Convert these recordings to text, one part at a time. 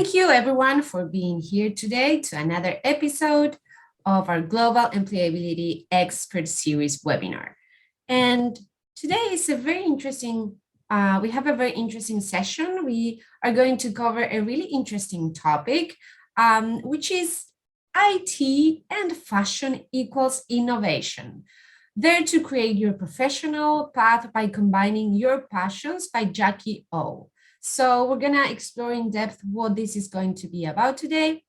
Thank you everyone for being here today to another episode of our Global Employability Expert Series webinar. And today is a very interesting, we have a very interesting session. We are going to cover a really interesting topic, which is IT and fashion equals innovation. There to create your professional path by combining your passions by Jacky O. So we're going to explore in depth what this is going to be about today.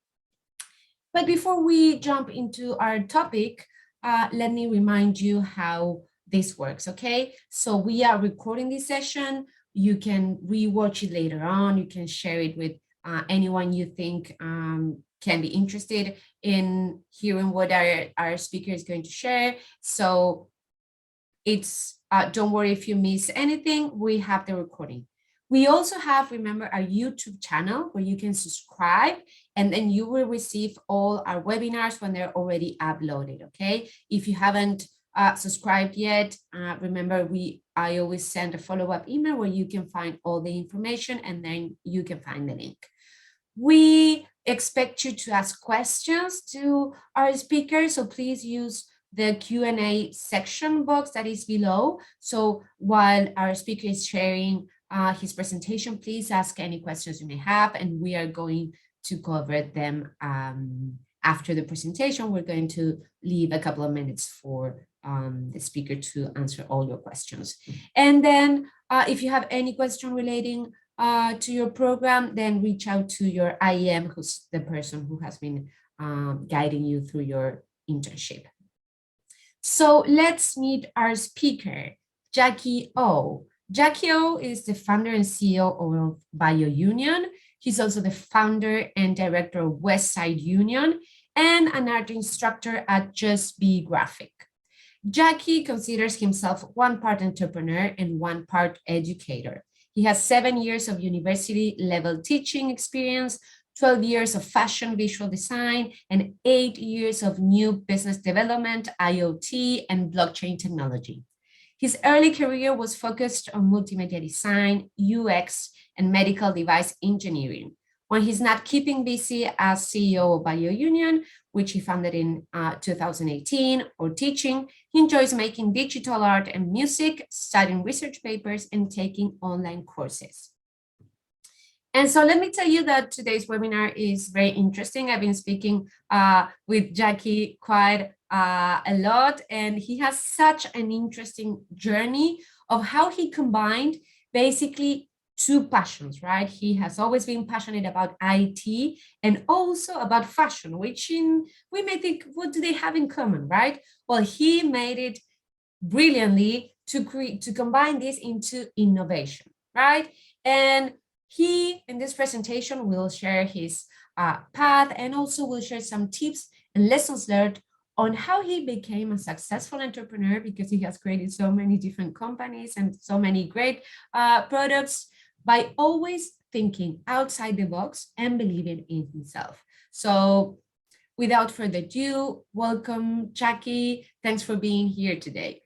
But before we jump into our topic, let me remind you how this works, okay? So we are recording this session. You can rewatch it later on. You can share it with anyone you think can be interested in hearing what our speaker is going to share. So it's don't worry if you miss anything, we have the recording. We also have, remember, our YouTube channel where you can subscribe and then you will receive all our webinars when they're already uploaded, okay? If you haven't subscribed yet, remember, I always send a follow-up email where you can find all the information and then you can find the link. We expect you to ask questions to our speaker, so please use the Q&A section box that is below. So while our speaker is sharing his presentation, please ask any questions you may have, and we are going to cover them after the presentation. We're going to leave a couple of minutes for the speaker to answer all your questions. And then if you have any question relating to your program, then reach out to your IEM, who's the person who has been guiding you through your internship. So let's meet our speaker, Jacky O. Jacky O is the founder and CEO of BioUnion. He's also the founder and director of Westside Union and an art instructor at Just Be Graphic. Jacky considers himself one part entrepreneur and one part educator. He has 7 years of university-level teaching experience, 12 years of fashion visual design, and 8 years of new business development, IoT, and blockchain technology. His early career was focused on multimedia design, UX, and medical device engineering. When he's not keeping busy as CEO of BioUnion, which he founded in 2018, or teaching, he enjoys making digital art and music, studying research papers, and taking online courses. And so let me tell you that today's webinar is very interesting. I've been speaking with Jacky quite a lot, and he has such an interesting journey of how he combined basically two passions, right? He has always been passionate about IT and also about fashion, which we may think, what do they have in common, right? Well, he made it brilliantly to combine this into innovation, right? And he, in this presentation, will share his path and also will share some tips and lessons learned on how he became a successful entrepreneur, because he has created so many different companies and so many great products by always thinking outside the box and believing in himself. So without further ado, welcome, Jacky. Thanks for being here today.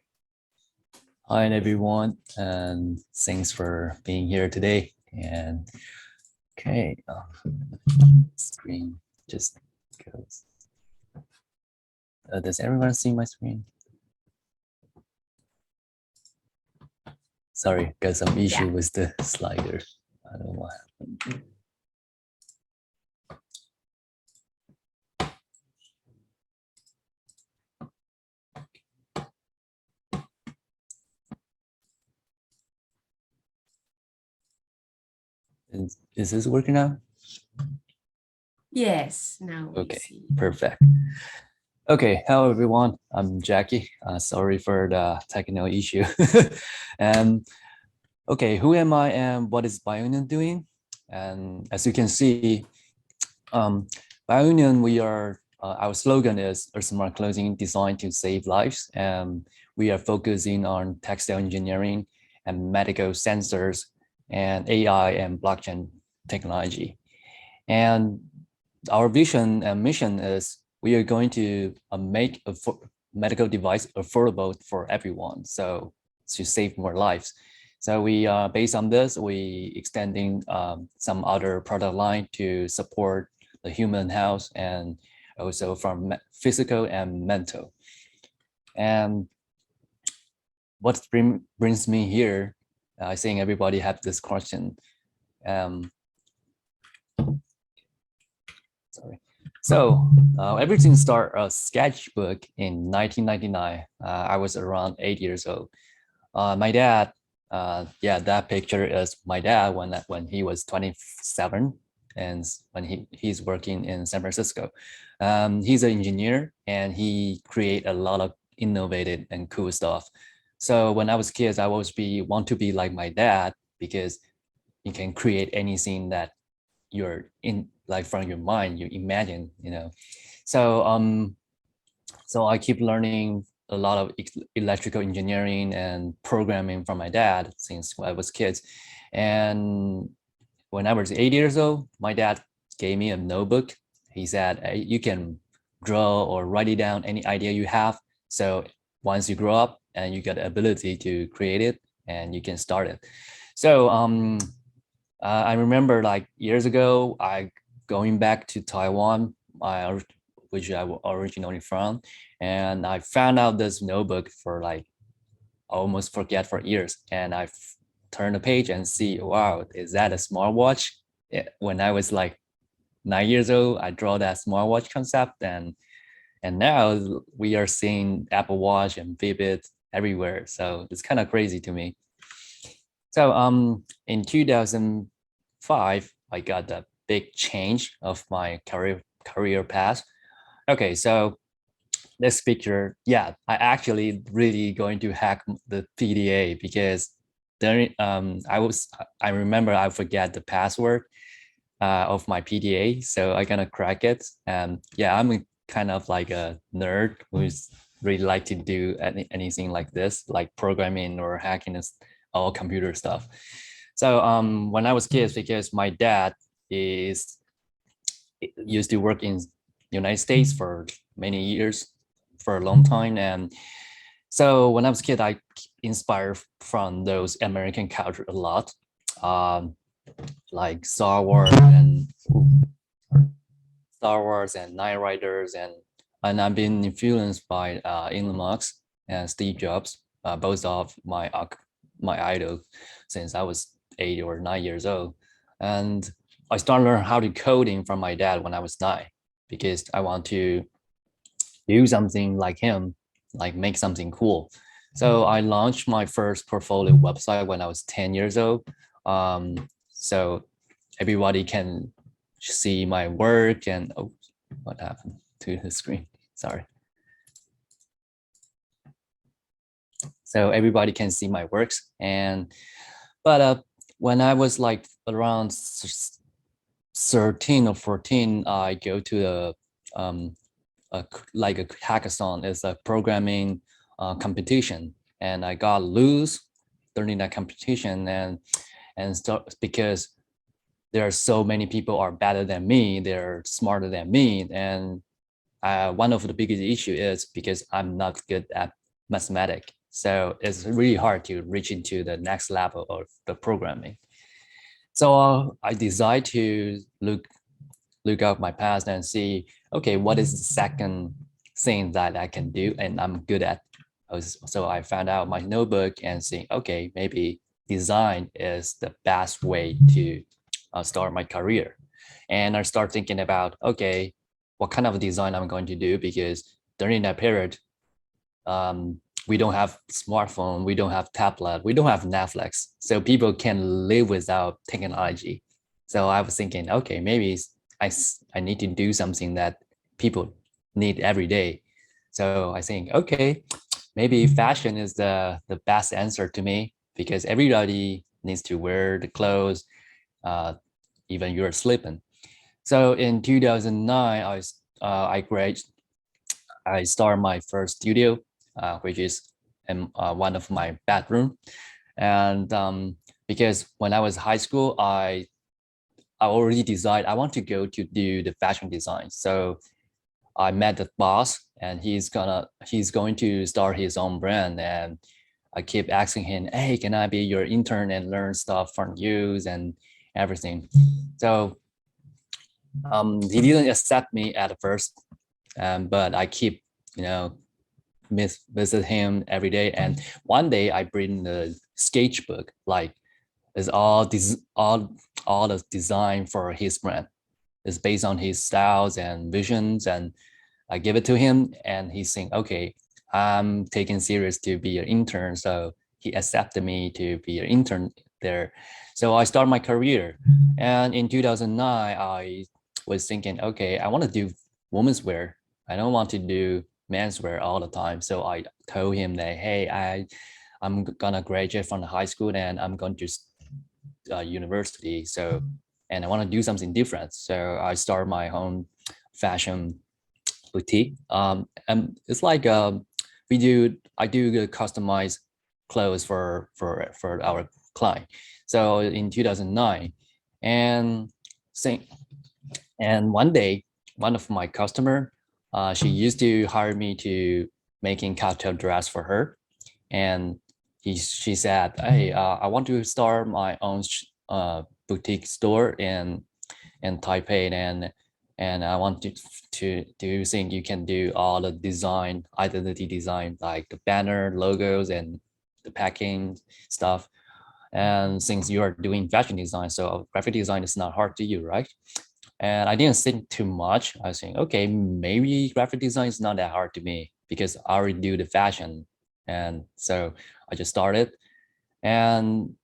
Hi, everyone, and thanks for being here today. And okay, screen just goes. Does everyone see my screen? Sorry, got some issue with the slider. I don't know what happened. Is this working now? Yes, now we okay, see. Perfect. Okay, hello everyone. I'm Jacky. Sorry for the technical issue. And okay, who am I and what is BioUnion doing? And as you can see, BioUnion, we are our slogan is a smart clothing designed to save lives, and we are focusing on textile engineering and medical sensors and AI and blockchain technology. And our vision and mission is we are going to make a medical device affordable for everyone, so to save more lives. So we based on this, we extending some other product line to support the human health and also from physical and mental. And what brings me here, I think everybody have this question. Sorry. So everything started a sketchbook in 1999. I was around 8 years old. My dad, yeah, that picture is my dad when he was 27 and when he's working in San Francisco. He's an engineer and he create a lot of innovative and cool stuff. So when I was kids, I always want to be like my dad because you can create anything that you're in like from your mind, you imagine, you know. So I keep learning a lot of electrical engineering and programming from my dad since I was kids. And when I was 8 years old, my dad gave me a notebook. He said, hey, you can draw or write it down any idea you have. So once you grow up and you get the ability to create it and you can start it. So I remember like years ago, I going back to Taiwan, which I was originally from, and I found out this notebook for like almost forget for years, and I turned the page and see, wow, is that a smartwatch? When I was like 9 years old, I draw that smartwatch concept, and now we are seeing Apple Watch and Fitbit everywhere. So it's kind of crazy to me. So in 2005, I got the big change of my career path. Okay, so this picture, yeah, I actually really going to hack the PDA because there I remember I forget the password of my PDA, so I gonna crack it. And yeah, I'm a kind of like a nerd who's really like to do anything like this, like programming or hacking all computer stuff. So when I was kids, because my dad is used to work in United States for many years, for a long time, and so when I was a kid, I inspired from those American culture a lot, like Star Wars and Knight Riders, and I've been influenced by Elon Musk and Steve Jobs, both of my idol since I was 8 or 9 years old, and I started learning how to coding from my dad when I was 9 because I want to do something like him, like make something cool. So I launched my first portfolio website when I was 10 years old. So everybody can see my work and oh, what happened to the screen? Sorry. So everybody can see my works. But when I was like around 13 or 14, I go to like a hackathon. It's a programming competition, and I got lose during that competition, and start because there are so many people are better than me, they're smarter than me, and one of the biggest issue is because I'm not good at mathematics. So it's really hard to reach into the next level of the programming. So I decide to look up my past and see, okay, what is the second thing that I can do and I'm good at? So I found out my notebook and see, okay, maybe design is the best way to start my career. And I start thinking about, okay, what kind of design I'm going to do, because during that period, we don't have smartphone, we don't have tablet, we don't have Netflix. So people can live without technology. So I was thinking, okay, maybe I need to do something that people need every day. So I think, okay, maybe fashion is the best answer to me because everybody needs to wear the clothes, even you're sleeping. So in 2009, I started my first studio, which is in one of my bedroom. And because when I was high school, I already decided I want to go to do the fashion design. So I met the boss, and he's going to start his own brand, and I keep asking him, hey, can I be your intern and learn stuff from you and everything? So he didn't accept me at first, but I keep, visit him every day. And one day I bring the sketchbook, like it's all the design for his brand. It's based on his styles and visions, and I give it to him, and he's saying, "Okay, I'm taking serious to be an intern." So he accepted me to be an intern there. So I started my career, and in 2009, I was thinking, okay, I want to do women's wear. I don't want to do menswear all the time. So I told him that, hey, I'm gonna graduate from the high school and I'm going to university. So, and I want to do something different. So I started my own fashion boutique. And it's like I do the customized clothes for our client. So in 2009, and same, and one day, one of my customer, she used to hire me to making cocktail dress for her, and she said, "Hey, I want to start my own boutique store in Taipei, and I want to do you think you can do all the design, identity design, like the banner, logos, and the packing stuff? And since you are doing fashion design, so graphic design is not hard to you, right?" And I didn't think too much. I was thinking, okay, maybe graphic design is not that hard to me because I already do the fashion. And so I just started. And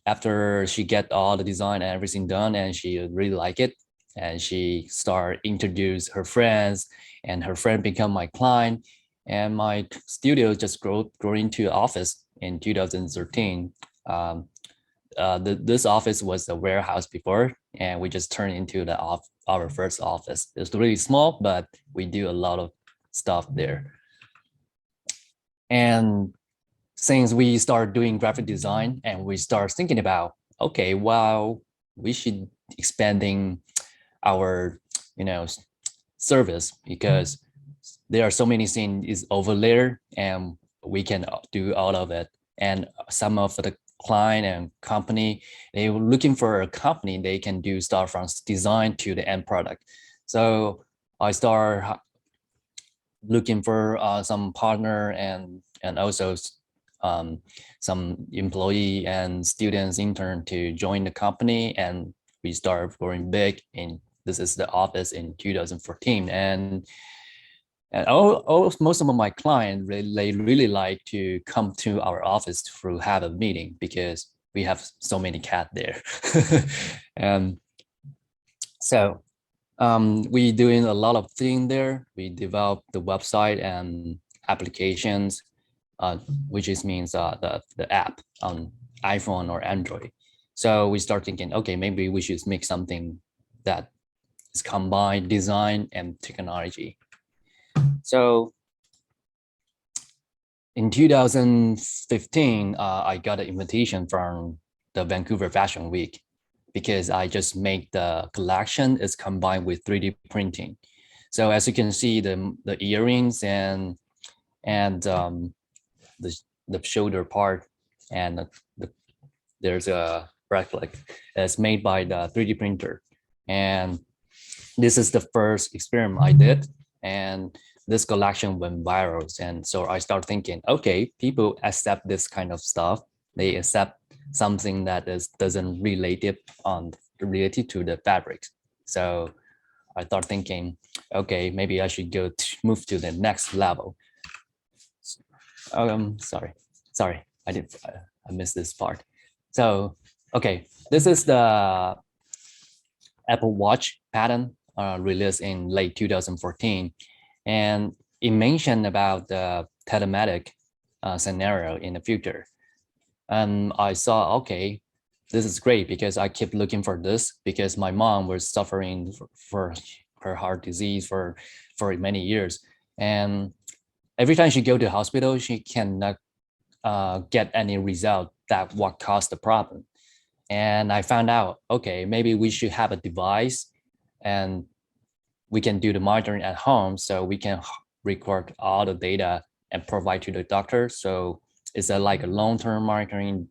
after she get all the design and everything done, and she really like it, and she start introduce her friends, and her friend become my client, and my studio just grow into office in 2013. This office was a warehouse before, and we just turned into our first office. It's really small, but we do a lot of stuff there. And since we start doing graphic design, and we start thinking about, okay, well, we should expanding our, service, because there are so many things is over there, and we can do all of it. And some of the client and company, they were looking for a company they can do stuff from design to the end product. So I start looking for some partner, and also some employee and students intern to join the company, and we start growing big. And this is the office in 2014, and most of my clients, they really like to come to our office to have a meeting because we have so many cats there. And so we doing a lot of things there. We develop the website and applications, uh, which is means the app on iPhone or Android. So we start thinking, okay, maybe we should make something that is combined design and technology. So in 2015, I got an invitation from the Vancouver Fashion Week because I just make the collection is combined with 3D printing. So as you can see, the earrings and the shoulder part, and there's a bracelet that's made by the 3D printer. And this is the first experiment I did, and this collection went viral. And so I started thinking, okay, people accept this kind of stuff. They accept something that doesn't related to the fabrics. So I started thinking, okay, maybe I should move to the next level. Sorry, I missed this part. So okay, this is the Apple Watch patent released in late 2014, and it mentioned about the telematic scenario in the future. And I saw, okay, this is great because I keep looking for this because my mom was suffering for her heart disease for many years, and every time she go to the hospital, she cannot get any result that what caused the problem. And I found out, okay, maybe we should have a device and we can do the monitoring at home, so we can record all the data and provide to the doctor. So it's a like a long-term marketing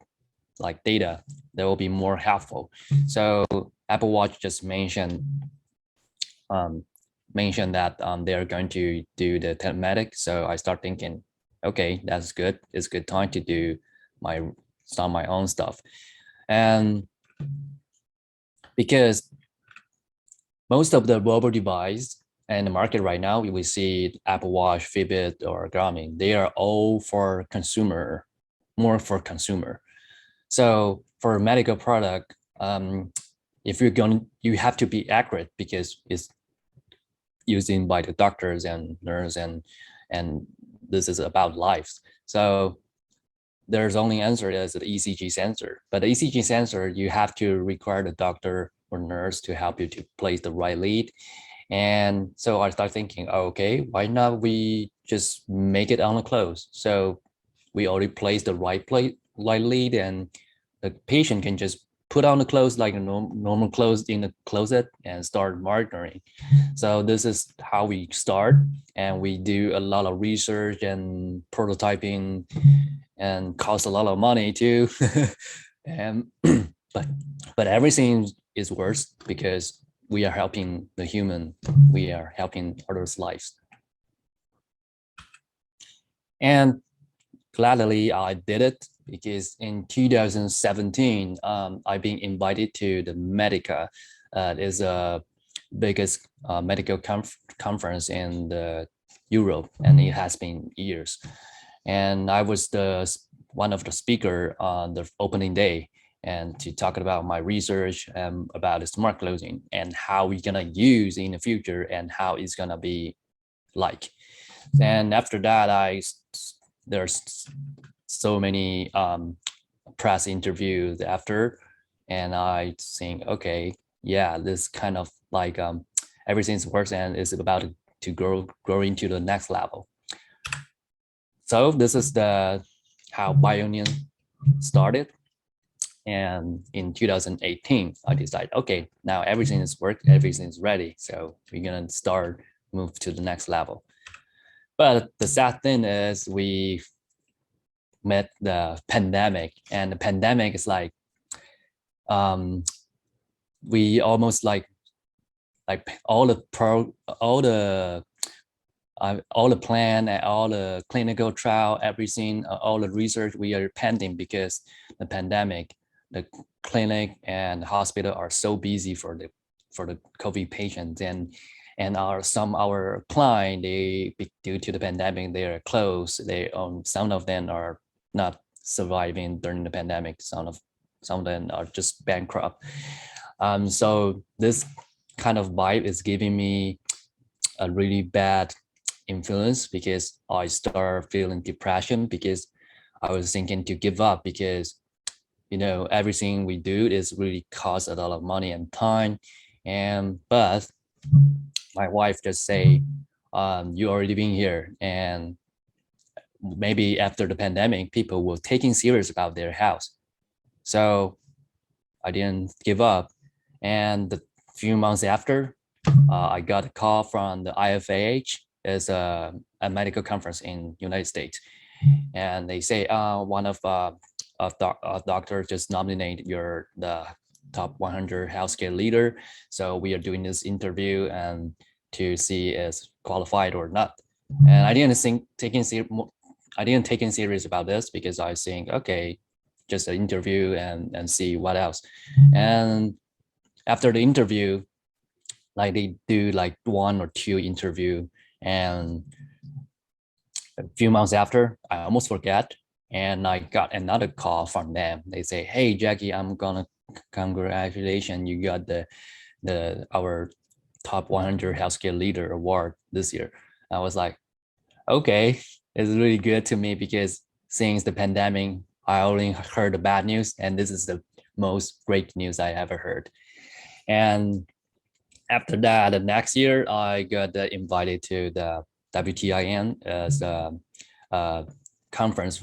like data that will be more helpful. So Apple Watch just um, mentioned that they're going to do the telematics. So I start thinking, okay, that's good. It's good time to do start my own stuff. And because most of the mobile device and the market right now, we see Apple Watch, Fitbit, or Garmin, they are all for consumer, more for consumer. So for a medical product, if you have to be accurate because it's using by the doctors and nurse and this is about lives. So there's only answer as the ECG sensor, but the ECG sensor, you have to require the doctor or nurse to help you to place the right lead. And so I start thinking, okay, why not we just make it on the close? So we already place the right lead, and the patient can just put on the clothes like a normal clothes in the closet and start monitoring. So this is how we start, and we do a lot of research and prototyping, and cost a lot of money too. And but everything is worse because we are helping the human, we are helping others' lives. And gladly I did it because in 2017, I've been invited to the Medica. Is a biggest medical conference in Europe, and it has been years. And I was one of the speaker on the opening day, and to talk about my research about the smart clothing and how we're gonna use in the future and how it's gonna be like. And after that, there's so many press interviews after, and I think, okay, yeah, this kind of like everything's works and is about to grow into the next level. So this is how Bionion started. And in 2018, I decided, okay, now everything is worked, everything is ready. So we're gonna move to the next level. But the sad thing is we met the pandemic, and the pandemic is like, we almost like all the plan and all the clinical trial, everything, all the research we are pending because the pandemic, the clinic and the hospital are so busy for the COVID patients, and our client, they due to the pandemic, they are closed. Some of them are not surviving during the pandemic. Some of them are just bankrupt. So this kind of vibe is giving me a really bad influence because I start feeling depression because I was thinking to give up because everything we do is really cost a lot of money and time. But my wife just say, you already been here, and maybe after the pandemic people will taking serious about their health. So I didn't give up. And a few months after, I got a call from the IFAH. It's a medical conference in United States, and they say one of a doctor just nominated the top 100 healthcare leader. So we are doing this interview and to see is qualified or not. And I didn't take in serious about this because I think, okay, just an interview and see what else. And after the interview, like they do like 1 or 2 interview, and a few months after, I almost forget, and I got another call from them. They say, "Hey, Jacky, I'm gonna congratulations, you got our top 100 healthcare leader award this year." I was like, okay, it's really good to me because since the pandemic, I only heard the bad news, and this is the most great news I ever heard. And after that, the next year, I got invited to the WTIN as a conference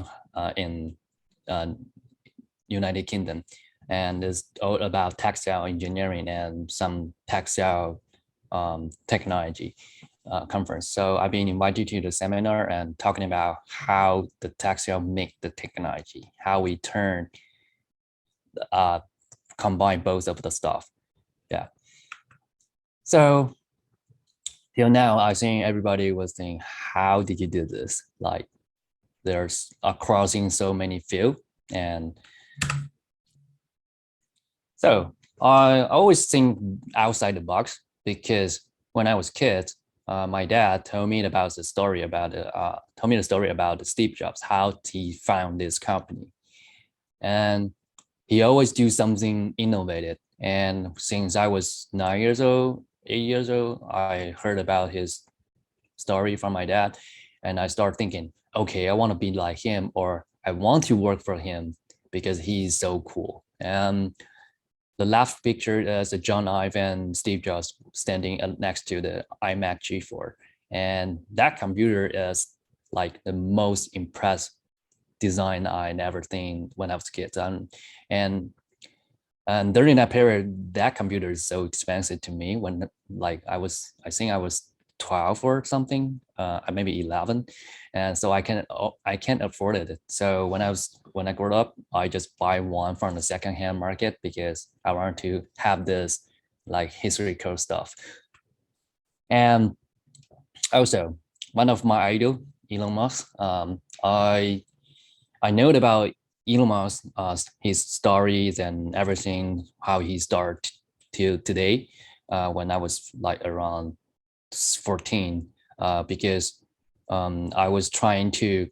in United Kingdom, and it's all about textile engineering and some textile technology. conference. So I've been invited to the seminar and talking about how the textile make the technology, how we uh, combine both of the stuff. Yeah. So till now, I think everybody was thinking, how did you do this? Like there's crossing so many fields. And so I always think outside the box because when I was a kid, my dad told me about the story about Steve Jobs, how he found this company, and he always do something innovative. And since I was 9 years old, 8 years old, I heard about his story from my dad, and I started thinking, okay, I want to be like him, or I want to work for him because he's so cool. And the left picture is John Ive and Steve Jobs standing next to the iMac G4. And that computer is like the most impressive design I never seen when I was a kid. And and during that period, that computer is so expensive to me when like I think I was 12 or something, maybe 11. And so I can't afford it. So when I grew up, I just buy one from the secondhand market because I want to have this like historical stuff. And also one of my idol, Elon Musk, I know about Elon Musk, his stories and everything, how he started till today, when I was like around 14, because I was trying to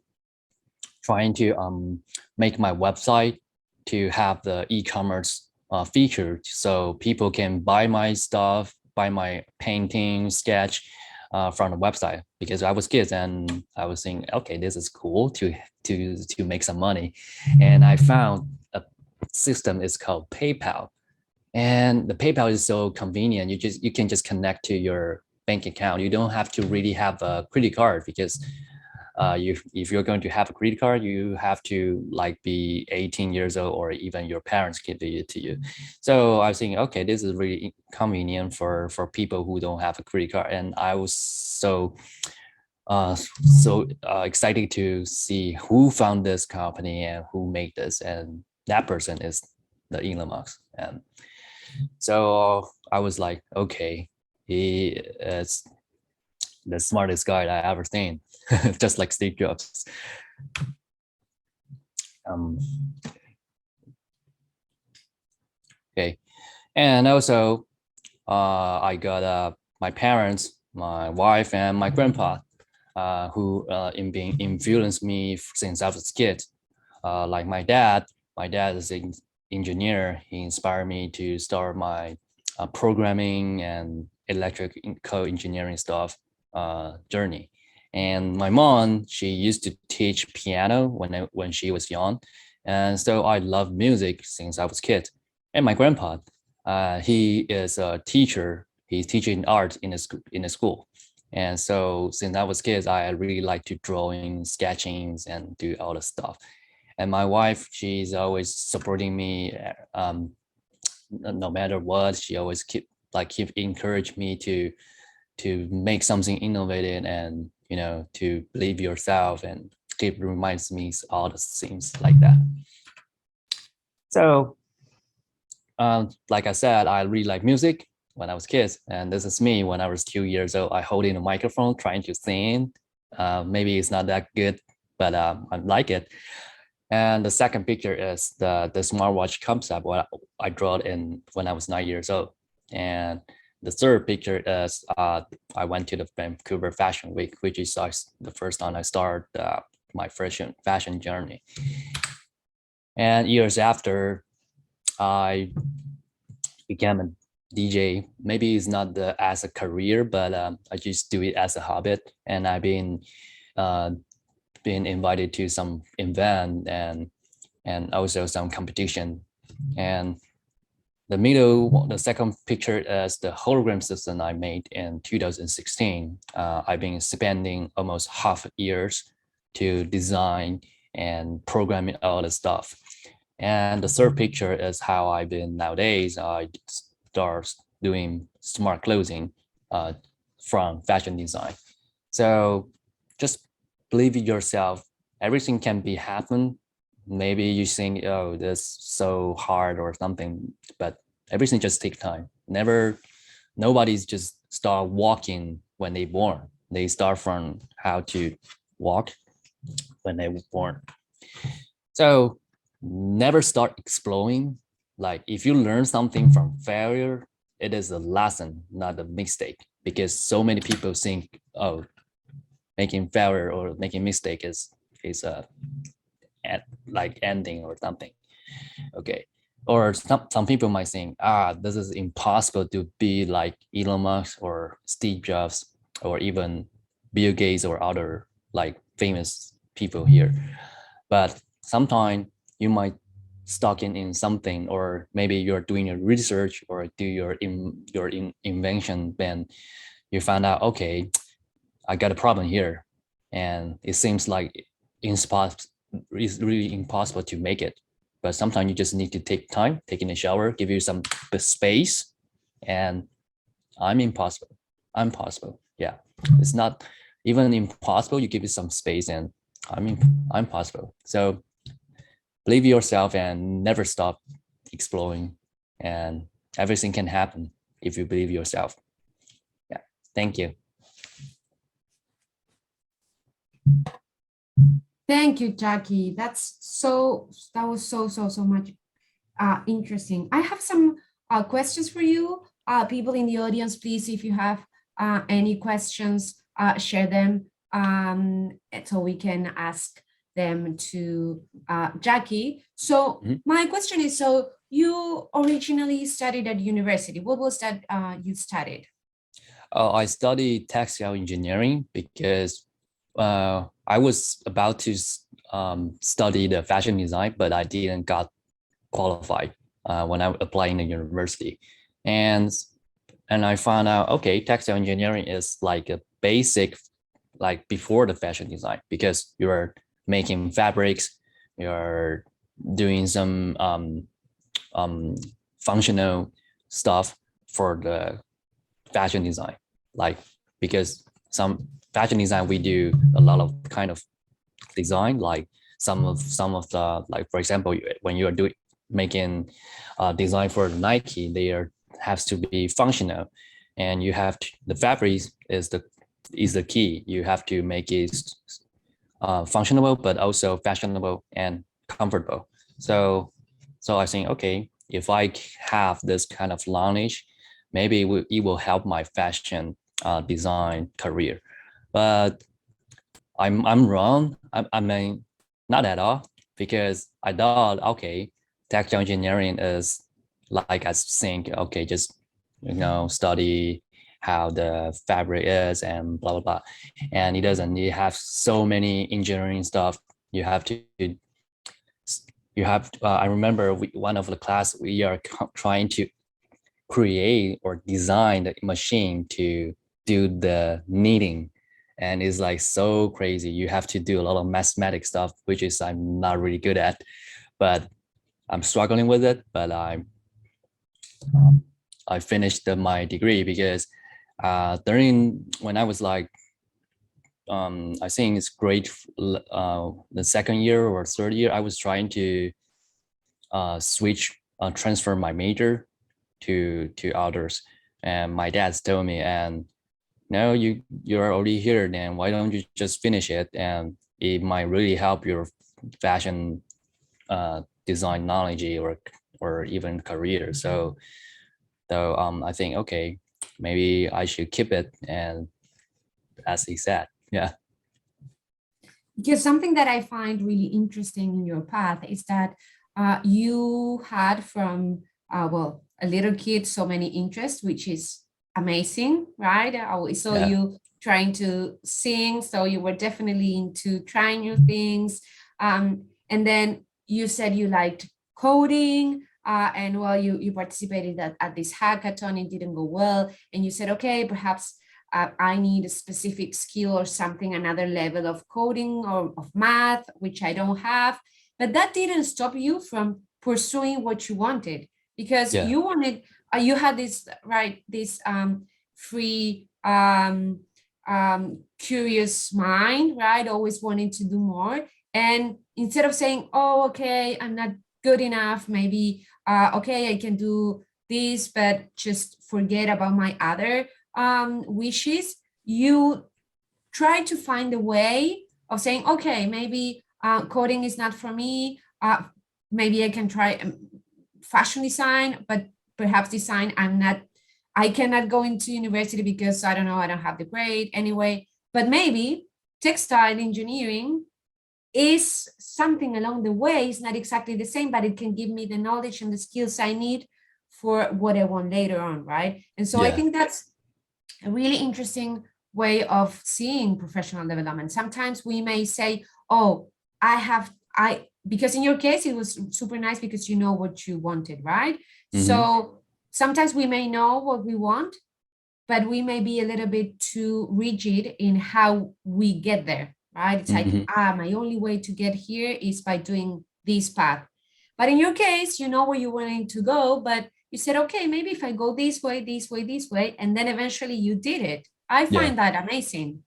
make my website to have the e-commerce feature, so people can buy my stuff, buy my painting, sketch from the website. Because I was kids and I was thinking, okay, this is cool to make some money, and I found a system is called PayPal, and the PayPal is so convenient. You can just connect to your bank account. You don't have to really have a credit card because if you're going to have a credit card, you have to like be 18 years old, or even your parents give it to you. So I was thinking, okay, this is really convenient for people who don't have a credit card. And I was uh, excited to see who found this company and who made this. And that person is the Elon Musk. And so I was like, okay, he is the smartest guy I ever seen, just like Steve Jobs. Um, okay, and also I got my parents, my wife, and my grandpa, who in being influenced me since I was a kid. Like my dad is an engineer. He inspired me to start my programming and electrical engineering stuff journey. And my mom, she used to teach piano when she was young, and so I love music since I was a kid. And my grandpa, he is a teacher. He's teaching art in a school. And so since I was kids, I really like to drawing, sketching, and do all the stuff. And my wife, she's always supporting me, no matter what. She always keep encourage me to make something innovative, and to believe yourself, and keep reminds me all the things like that. So like I said, I really like music when I was a kid, and this is me when I was 2 years old. I holding a microphone trying to sing. Maybe it's not that good, but I like it. And the second picture is the smartwatch concept what I drew in when I was 9 years old. And the third picture is I went to the Vancouver Fashion Week, which is the first time I started my fashion journey. And years after, I became a DJ. Maybe it's not as a career, but I just do it as a hobby. And I've been invited to some event and also some competition. And the second picture is the hologram system I made in 2016. I've been spending almost half years to design and programming all the stuff. And the third picture is how I've been nowadays. I start doing smart clothing from fashion design. So just believe in yourself. Everything can be happen. Maybe you think, oh, this is so hard or something, but everything just takes time. Nobody's just start walking when they born. They start from how to walk when they were born. So never start exploring. Like if you learn something from failure, it is a lesson, not a mistake. Because so many people think, oh, making failure or making mistake is a like ending or something. Okay. Or some people might think, this is impossible to be like Elon Musk or Steve Jobs or even Bill Gates or other like famous people here. But sometimes you might stuck in something, or maybe you're doing your research or do your invention, then you find out, okay, I got a problem here, and it seems like it's really impossible to make it. But sometimes you just need to take time, taking a shower, give you some space, and I'm possible. Yeah, it's not even impossible. You give it some space, and I'm possible. So believe yourself and never stop exploring, and everything can happen if you believe yourself. Yeah, thank you. Thank you, Jacky. That was so much interesting. I have some questions for you. People in the audience, please, if you have any questions, share them so we can ask them to Jacky. So my question is, so you originally studied at university. What was that you studied? I studied textile engineering because I was about to study the fashion design, but I didn't got qualified when I applied in the university. And I found out, okay, textile engineering is like a basic, like before the fashion design, because you're making fabrics, you're doing some functional stuff for the fashion design. Like, because some fashion design, we do a lot of kind of design, like some of the, like, for example, when you are making design for Nike, there has to be functional, and you have to, the fabric is the key. You have to make it functional, but also fashionable and comfortable. So I think, okay, if I have this kind of knowledge, maybe it will help my fashion design career. But I'm wrong. I mean, not at all, because I thought, okay, textile engineering is like, I think, okay, just, study how the fabric is and blah, blah, blah. And it doesn't, you have so many engineering stuff. I remember one of the class, we are trying to create or design the machine to do the knitting, and it's like so crazy. You have to do a lot of mathematic stuff, which is I'm not really good at, but I'm struggling with it. But I finished my degree because during when I was like I think it's grade the second year or third year, I was trying to transfer my major to others, and my dad told me, and no, you're already here, then why don't you just finish it, and it might really help your fashion design knowledge or even career. So I think, okay, maybe I should keep it, and as he said, yeah. Because something that I find really interesting in your path is that you had from, well, a little kid, so many interests, which is amazing, right? We saw you trying to sing, so you were definitely into trying new things. And then you said you liked coding, and well, you participated at this hackathon, it didn't go well, and you said, okay, perhaps I need a specific skill or something, another level of coding or of math, which I don't have. But that didn't stop you from pursuing what you wanted, because you wanted, you had this, right, this free curious mind, right? Always wanting to do more. And instead of saying, oh, okay, I'm not good enough, maybe, okay, I can do this, but just forget about my other wishes, you try to find a way of saying, okay, maybe coding is not for me. Maybe I can try fashion design, but perhaps design, I cannot go into university because I don't know, I don't have the grade anyway. But maybe textile engineering is something along the way. It's not exactly the same, but it can give me the knowledge and the skills I need for what I want later on, right? And so I Yeah. think that's a really interesting way of seeing professional development. Sometimes we may say, oh, because in your case, it was super nice because you know what you wanted, right? Mm-hmm. So sometimes we may know what we want, but we may be a little bit too rigid in how we get there, right? It's like, Mm-hmm. my only way to get here is by doing this path. But in your case, you know where you're wanting to go, but you said, okay, maybe if I go this way, this way, this way, and then eventually you did it. I Yeah. find that amazing.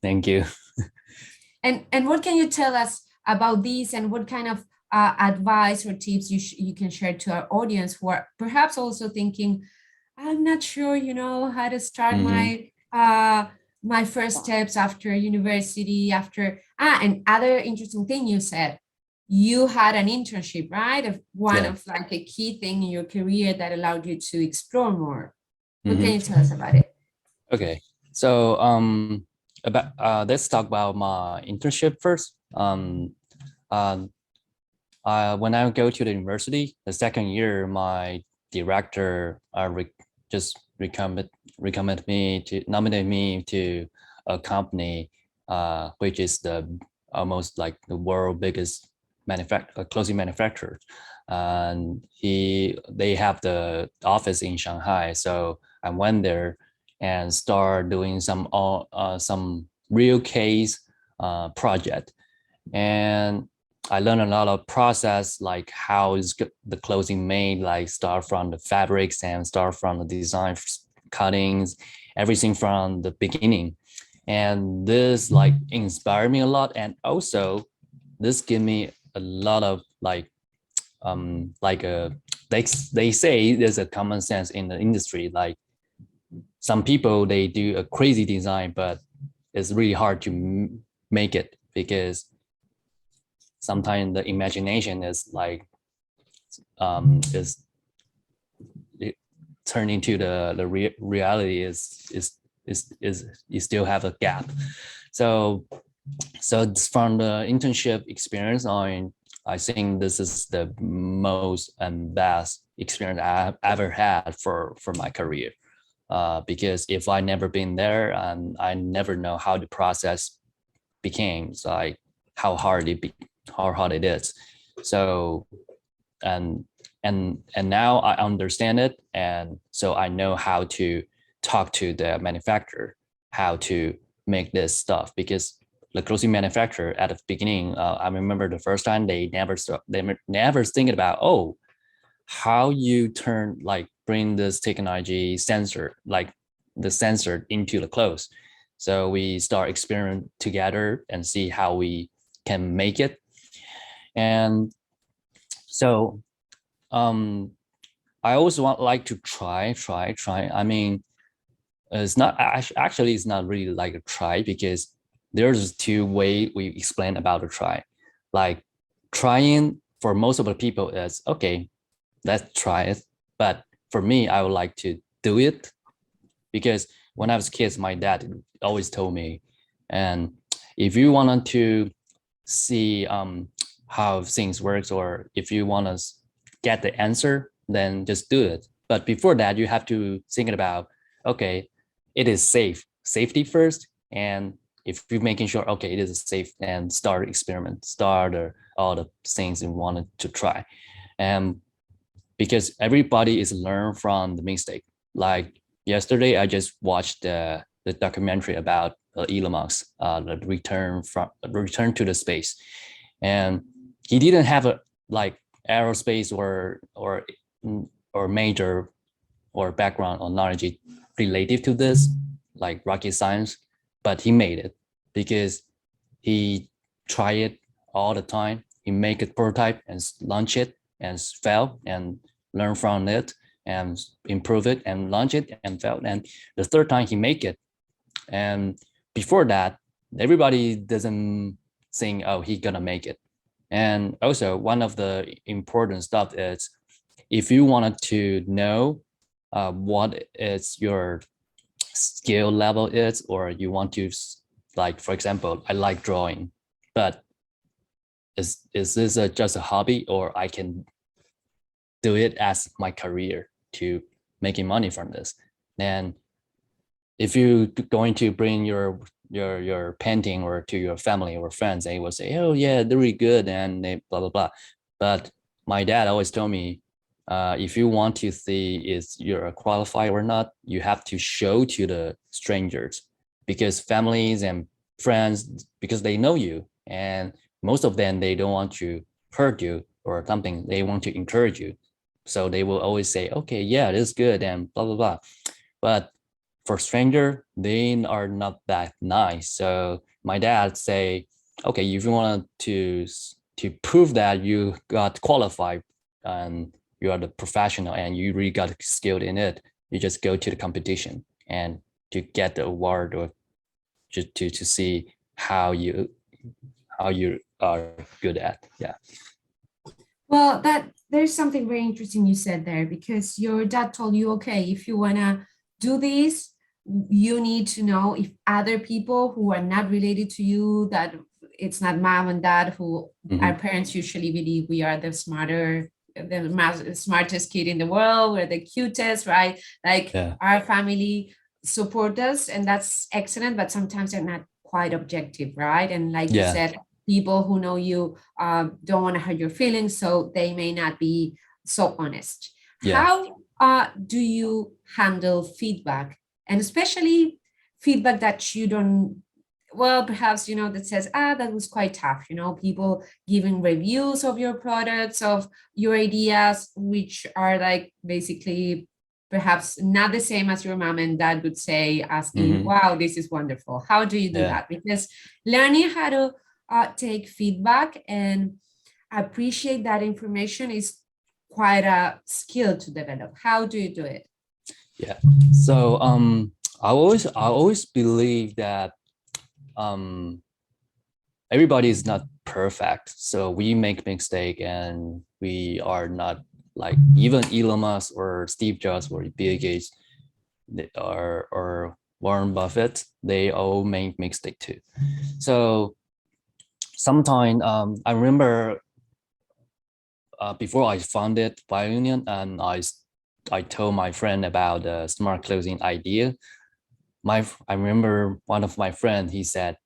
Thank you. And what can you tell us about this, and what kind of advice or tips you can share to our audience who are perhaps also thinking, I'm not sure, how to start Mm-hmm. my first steps after university, and other interesting thing you said, you had an internship, right? Of one Yeah. of like a key thing in your career that allowed you to explore more. What can Mm-hmm. you tell us about it? Okay. So about let's talk about my internship first. Uh, when I go to the university, the second year, my director just recommend me to nominate me to a company, which is the almost like the world biggest clothing manufacturer, and they have the office in Shanghai. So I went there and start doing some real case project, and I learned a lot of process, like how is the clothing made, like start from the fabrics and start from the design cuttings, everything from the beginning. And this like inspired me a lot. And also this gave me a lot of like a they say there's a common sense in the industry. Like some people, they do a crazy design, but it's really hard to make it because sometimes the imagination is like is it turn into the reality is you still have a gap. So from the internship experience on, I think this is the most and best experience I've ever had for my career, because if I never been there, and I never know how the process became, so like how hard how hard it is. So and and now I understand it, and so I know how to talk to the manufacturer how to make this stuff, because the clothing manufacturer at the beginning, I remember the first time they never thinking about, oh, how you turn like bring this technology sensor, like the sensor into the clothes. So we start experiment together and see how we can make it. And so um I always like to try. I mean, it's not actually it's not really like a try, because there's two way we explain about a try. Like trying for most of the people is okay, let's try it. But for me, I would like to do it, because when I was kids, my dad always told me, and if you wanted to see how things works, or if you want to get the answer, then just do it. But before that, you have to think about, okay, it is safety first. And if you're making sure, okay, it is safe, and start experiment, start all the things you wanted to try. And because everybody is learn from the mistake. Like yesterday, I just watched the documentary about Elon Musk, the return to the space, and he didn't have a like aerospace or major or background or knowledge related to this. like rocket science, but he made it because he tried it all the time. He make a prototype and launch it and fail and learn from it and improve it and launch it and fail. And the third time he make it. And before that, everybody doesn't think, oh, he gonna make it. And also one of the important stuff is if you wanted to know what is your skill level is, or you want to, like, for example, I like drawing, but is this just a hobby, or I can do it as my career to making money from this? And if you going to bring your painting or to your family or friends, they will say, oh yeah, they're really good, and they blah blah blah. But my dad always told me, if you want to see if you're qualified or not, you have to show to the strangers, because families and friends, because they know you, and most of them, they don't want to hurt you or something, they want to encourage you. So they will always say, okay, yeah, this is good and blah blah blah. But for stranger, they are not that nice. So my dad say, okay, if you want to prove that you got qualified and you are the professional and you really got skilled in it, you just go to the competition and to get the award, or just to see how you are good at. Yeah. Well, that there's something very interesting you said there, because your dad told you, okay, if you wanna do this, you need to know if other people who are not related to you, that it's not mom and dad, who our Mhm. parents usually believe we are the smartest kid in the world, we're the cutest, right? Like Yeah. our family support us, and that's excellent, but sometimes they're not quite objective, right? And like you Yeah. said, people who know you don't want to hurt your feelings, so they may not be so honest. Yeah. How do you handle feedback, and especially feedback that you don't, well, perhaps, that says, that was quite tough, people giving reviews of your products, of your ideas, which are like basically perhaps not the same as your mom and dad would say, asking, Mhm. wow, this is wonderful. How do you do Yeah. that? Because learning how to take feedback and appreciate that information is quite a skill to develop. How do you do it? Yeah. So I always believe that um everybody is not perfect. So we make mistake, and we are not, like, even Elon Musk or Steve Jobs or Bill Gates, or Warren Buffett, they all make mistake too. So sometimes I remember before I founded Bionion, and I told my friend about the smart closing idea. I remember one of my friend, he said,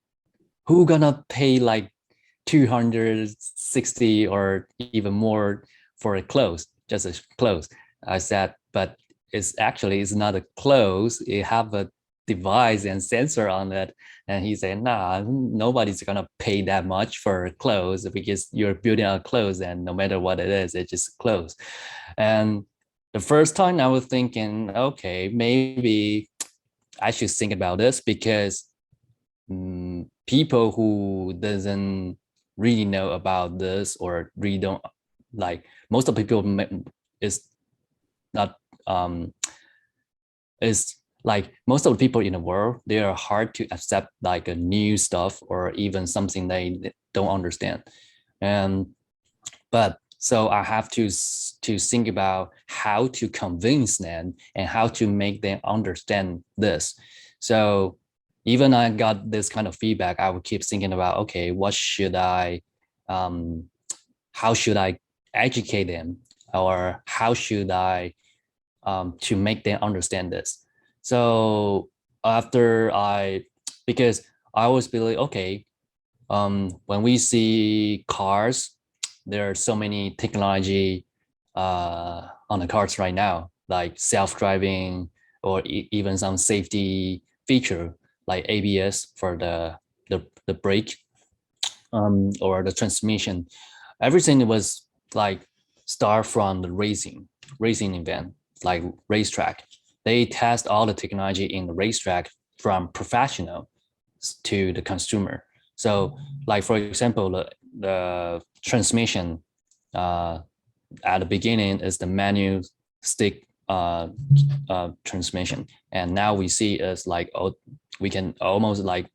who gonna pay like 260 or even more for a clothes, just a clothes? I said, but it's not a clothes, it have a device and sensor on it. And he said, nah, nobody's gonna pay that much for clothes, because you're building a clothes, and no matter what it is, it's just clothes. And the first time I was thinking, okay, maybe I should think about this, because people who doesn't really know about this, or really don't, like, most of the people is not is like, most of the people in the world, they are hard to accept like a new stuff, or even something they don't understand. And but so I have to think about how to convince them and how to make them understand this. So even I got this kind of feedback, I would keep thinking about, okay, what should I um how should I educate them, or how should I to make them understand this. So after because I always believe, okay, when we see cars, there are so many technology on the cars right now, like self-driving, or even some safety feature like ABS for the brake, or the transmission. Everything was like start from the racing event, like racetrack. They test all the technology in the racetrack from professional to the consumer. So like, for example, the transmission at the beginning is the manual stick transmission. And now we see is like, oh, we can almost like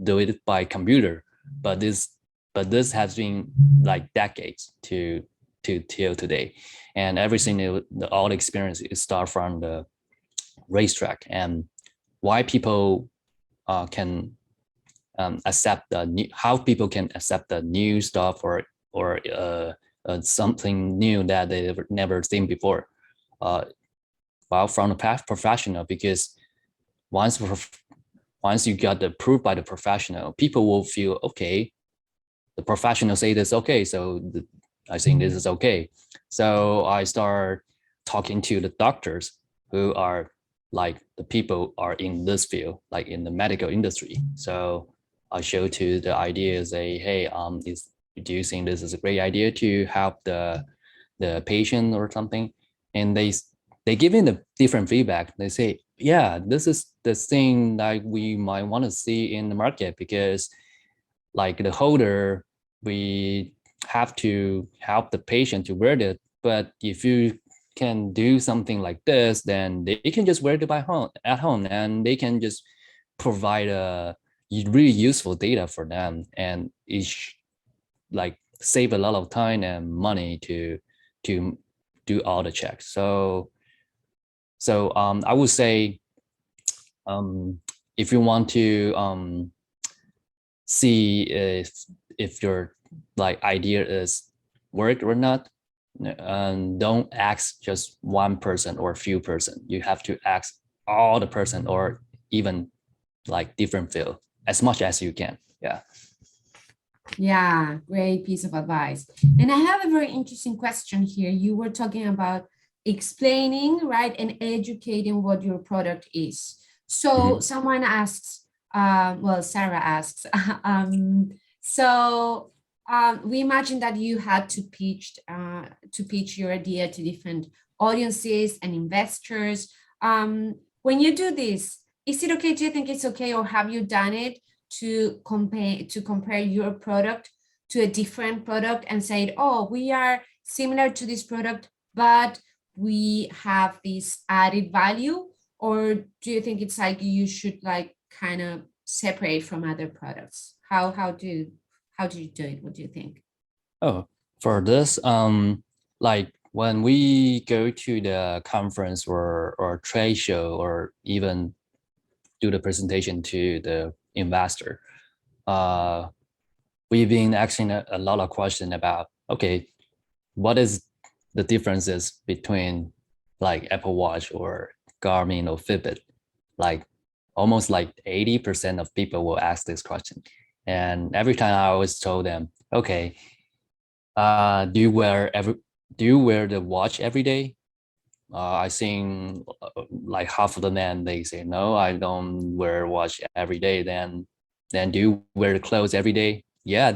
do it by computer, but this has been like decades to till today. And everything, all the experience is start from the racetrack. And why people can accept the new, how people can accept the new stuff, or something new that they've never seen before. Well, from the past professional, because once you got approved by the professional, people will feel, okay, the professional say this okay, so I think this is okay. So I start talking to the doctors who are like the people are in this field, like in the medical industry. So I show to the idea, say, hey, do you think this is a great idea to help the patient or something? And they give in the different feedback. They say, yeah, this is the thing that we might want to see in the market, because like the holder, we have to help the patient to wear it. But if you can do something like this, then they can just wear it at home, and they can just provide a really useful data for them, and it's like save a lot of time and money to do all the checks. So I would say, if you want to see if your like idea is work or not, don't ask just one person or a few person. You have to ask all the person, or even like different field, as much as you can. Yeah. Yeah, great piece of advice. And I have a very interesting question here. You were talking about explaining, right, and educating what your product is. So someone asks, well, Sarah asks, so we imagine that you had to pitch your idea to different audiences and investors. When you do this, is it okay? Do you think it's okay, or have you done it to compare your product to a different product and say, oh, we are similar to this product, but we have this added value? Or do you think it's like you should like kind of separate from other products? How do you do it? What do you think? Oh, for this, like when we go to the conference or trade show, or even do the presentation to the investor, we've been asking a lot of questions about, okay, what is the differences between like Apple Watch or Garmin or Fitbit? Like almost like 80% of people will ask this question. And every time I always told them, okay, do you wear the watch every day? I think like half of the men, they say, no, I don't wear watch every day. Then do you wear the clothes every day? Yeah,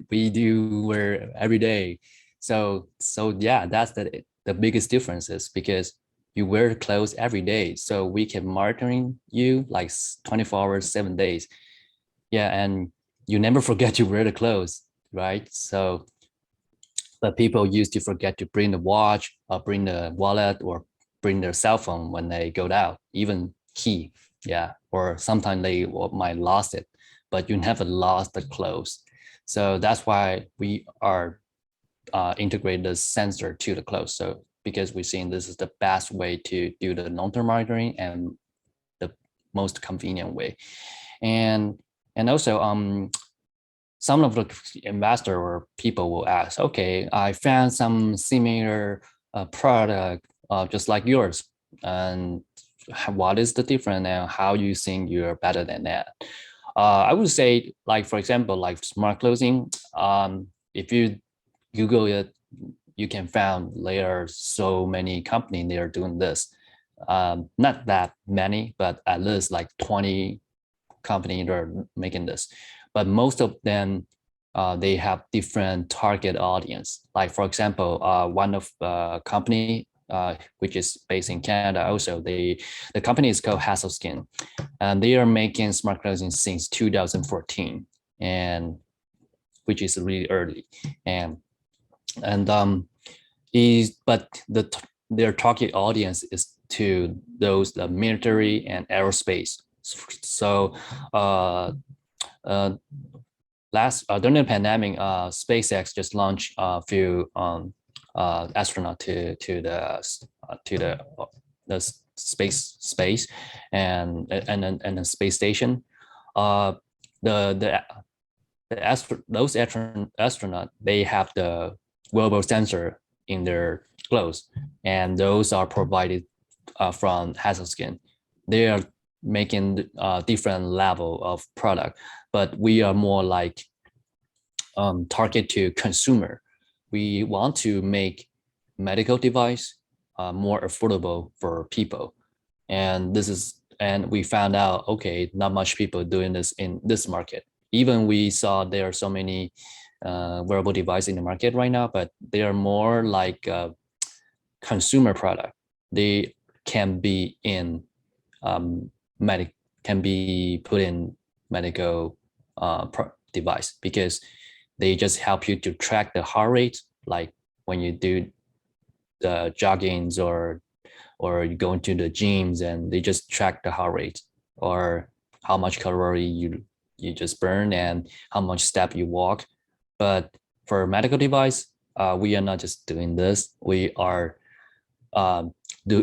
we do wear every day. So yeah, that's the biggest difference, is because you wear clothes every day. So we can monitoring you like 24 hours, 7 days. Yeah, and you never forget to wear the clothes, right? So but people used to forget to bring the watch, or bring the wallet, or bring their cell phone when they go out, even key. Yeah, or sometimes they might lost it, but you never lost the clothes. So that's why we are integrate the sensor to the clothes. So because we're seeing this is the best way to do the long-term monitoring and the most convenient way. And also some of the investor or people will ask, okay, I found some similar product just like yours, and what is the difference, and how you think you're better than that? I would say, like, for example, like smart clothing, if you Google it, you can find there are so many companies that are doing this. Not that many, but at least like 20 companies that are making this. But most of them, they have different target audience. Like, for example, one of the company which is based in Canada. Also, the company is called Skin, and they are making smart clothing since 2014, and which is really early. And is but their target audience is to those the military and aerospace. So during the pandemic, SpaceX just launched a few astronaut to the space and the space station. The those astronaut, they have the wearable sensor in their clothes, and those are provided from Skin. They are making different level of product, but we are more like target to consumer. We want to make medical device more affordable for people, and we found out, okay, not much people doing this in this market. Even we saw there are so many wearable devices in the market right now, but they are more like a consumer product. They can be in can be put in medical device, because they just help you to track the heart rate, like when you do the joggings or you go into the gyms, and they just track the heart rate, or how much calorie you just burn and how much step you walk. But for medical device, we are not just doing this. We are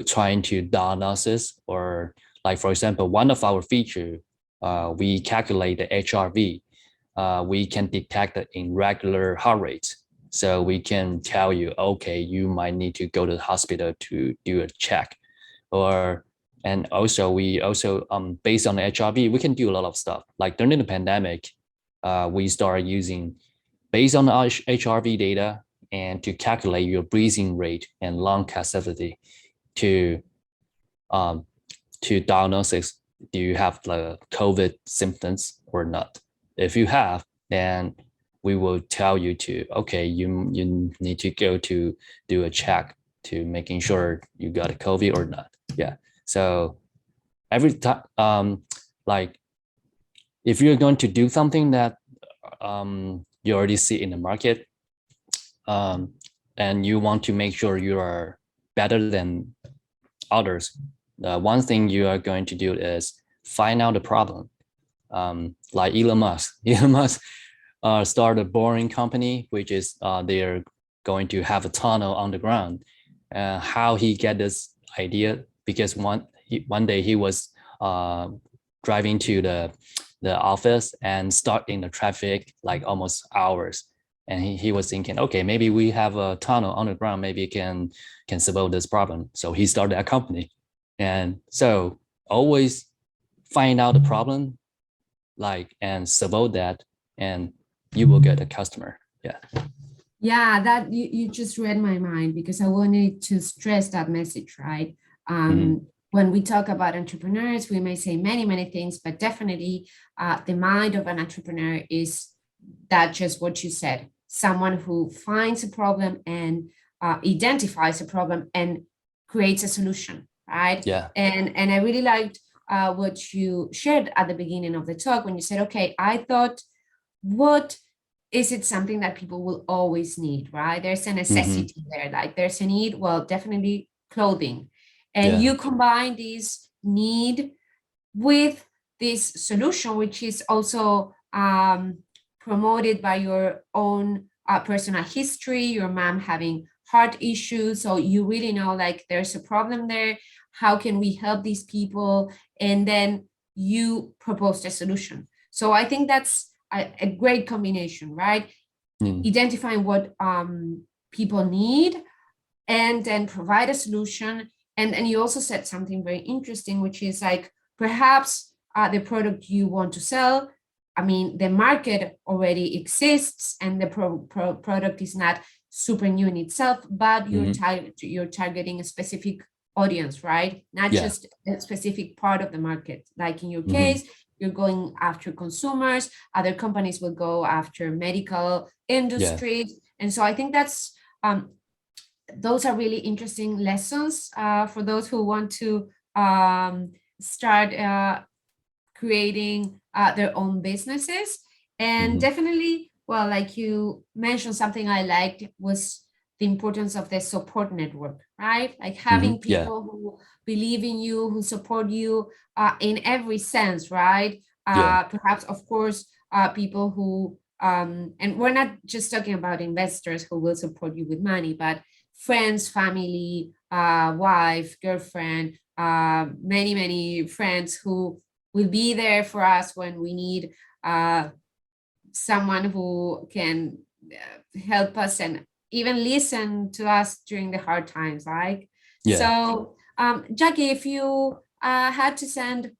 trying to diagnosis, or like, for example, one of our feature, we calculate the HRV. We can detect the irregular heart rate. So we can tell you, okay, you might need to go to the hospital to do a check. And also we also based on the HRV, we can do a lot of stuff. Like during the pandemic, we started using based on the HRV data and to calculate your breathing rate and lung capacity to diagnosis, do you have the COVID symptoms or not? If you have, then we will tell you to, okay, you need to go to do a check to making sure you got a COVID or not. Yeah. So every time, like if you're going to do something that you already see in the market, and you want to make sure you are better than others, one thing you are going to do is find out the problem. Like Elon Musk. Elon Musk started a boring company, which is they are going to have a tunnel underground. How he get this idea? Because one day he was driving to the office and stuck in the traffic like almost hours. And he was thinking, okay, maybe we have a tunnel underground, maybe it can solve this problem. So he started a company. And so always find out the problem, like, and solve that, and you will get a customer. Yeah. Yeah, that you just read my mind, because I wanted to stress that message, right? When we talk about entrepreneurs, we may say many, many things, but definitely the mind of an entrepreneur is that just what you said, someone who finds a problem and identifies a problem and creates a solution, right? Yeah. And I really liked what you shared at the beginning of the talk when you said, okay, I thought, what is it something that people will always need, right? There's a necessity there, like there's a need, well, definitely clothing. And you combine this need with this solution, which is also promoted by your own personal history, your mom having heart issues. So you really know, like, there's a problem there. How can we help these people? And then you propose a solution. So I think that's a great combination, right? Identifying what people need and then provide a solution. And you also said something very interesting, which is like, perhaps the product you want to sell, I mean, the market already exists and the product is not super new in itself, but you're targeting a specific audience, right? Not just a specific part of the market. Like in your case, you're going after consumers, other companies will go after medical industries. And so I think that's those are really interesting lessons for those who want to start creating their own businesses. And Mhm. definitely, well, like you mentioned, something I liked was the importance of the support network, right? Like having Yeah, people who believe in you, who support you in every sense, right? yeah, Perhaps, of course, people who, and we're not just talking about investors who will support you with money, but friends, family, wife, girlfriend, many, many friends who will be there for us when we need someone who can help us and even listen to us during the hard times, right? yeah. So, Jackie, if you had to send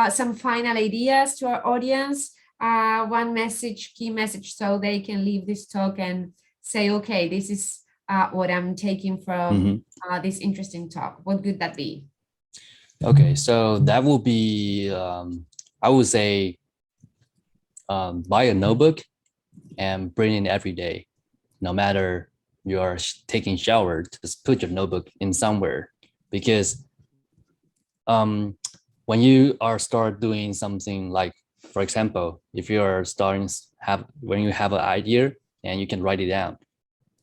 some final ideas to our audience, one message, key message, so they can leave this talk and say, okay, this is what I'm taking from Mhm. this interesting talk. What could that be? Okay, so that will be, I would say, buy a notebook and bring it every day. No matter you're taking shower, just put your notebook in somewhere, because um, when you are start doing something, like, for example, if you are starting have when you have an idea and you can write it down,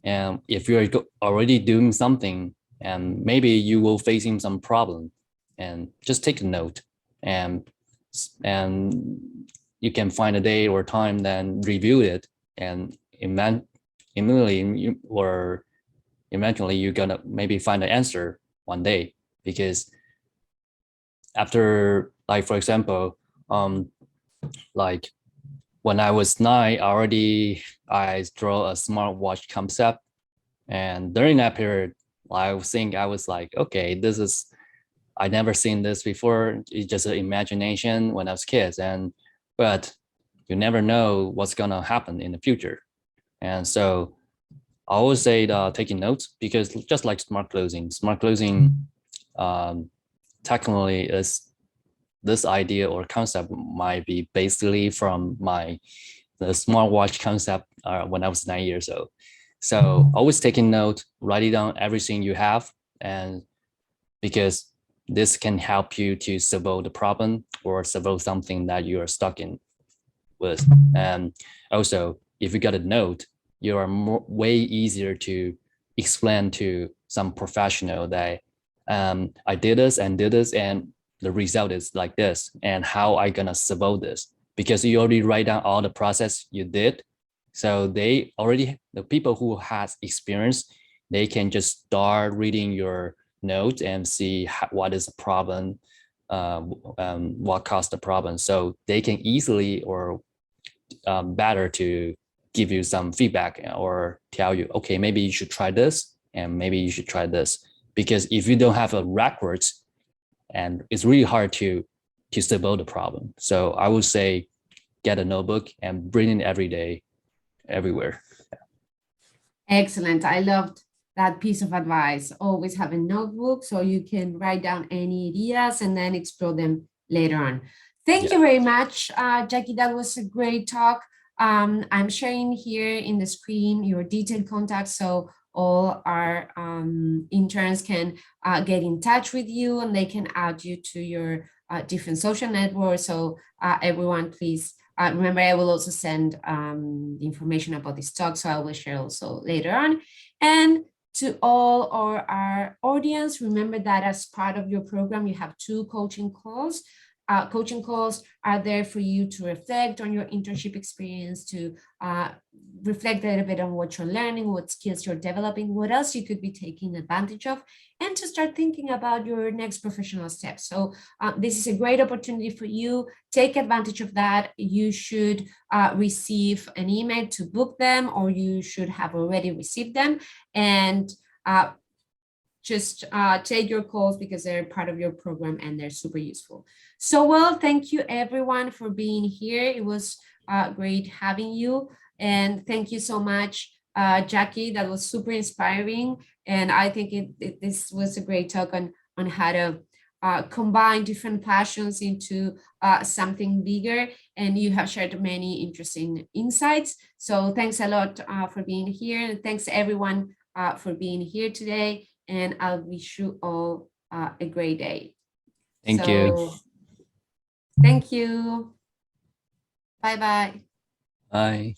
and if you're already doing something and maybe you will facing some problem, and just take a note, and and you can find a day or time, then review it, and immediately or eventually you're gonna maybe find an answer one day. Because after, like, for example, um like when I was 9, I draw a smartwatch concept. And during that period, I think I was like, okay, I never seen this before. It's just an imagination when I was kids. But you never know what's gonna happen in the future. And so I always say taking notes, because just like smart closing technically is this idea or concept might be basically from the smartwatch concept when I was 9 years old. So always taking note, writing down everything you have, and because this can help you to solve the problem or solve something that you are stuck in with. And also, if you got a note, you are way easier to explain to some professional that I did this and did this, and the result is like this, and how I gonna solve this, because you already write down all the process you did. So the people who has experience, they can just start reading your note and see what is the problem, what caused the problem, so they can easily or better to give you some feedback or tell you, okay, maybe you should try this and maybe you should try this. Because if you don't have a records, and it's really hard to solve the problem. So I would say get a notebook and bring it every day, everywhere. Excellent. I loved that piece of advice. Always have a notebook so you can write down any ideas and then explore them later on. Thank you Yeah. very much, Jackie. That was a great talk. I'm sharing here in the screen your detailed contacts so all our interns can get in touch with you and they can add you to your different social networks. So everyone, please remember, I will also send the information about this talk, so I will share also later on. And to all our audience, remember that as part of your program, you have 2 coaching calls. Coaching calls are there for you to reflect on your internship experience, to reflect a little bit on what you're learning, what skills you're developing, what else you could be taking advantage of, and to start thinking about your next professional steps. So this is a great opportunity for you. Take advantage of that. You should receive an email to book them, or you should have already received them. And just take your calls because they're part of your program and they're super useful. So, well, thank you everyone for being here. It was great having you. And thank you so much, Jackie. That was super inspiring. And I think this was a great talk on how to combine different passions into something bigger. And you have shared many interesting insights. So thanks a lot for being here. And thanks everyone for being here today, and I'll wish you all a great day. Thank you. Thank you. Bye-bye. Bye.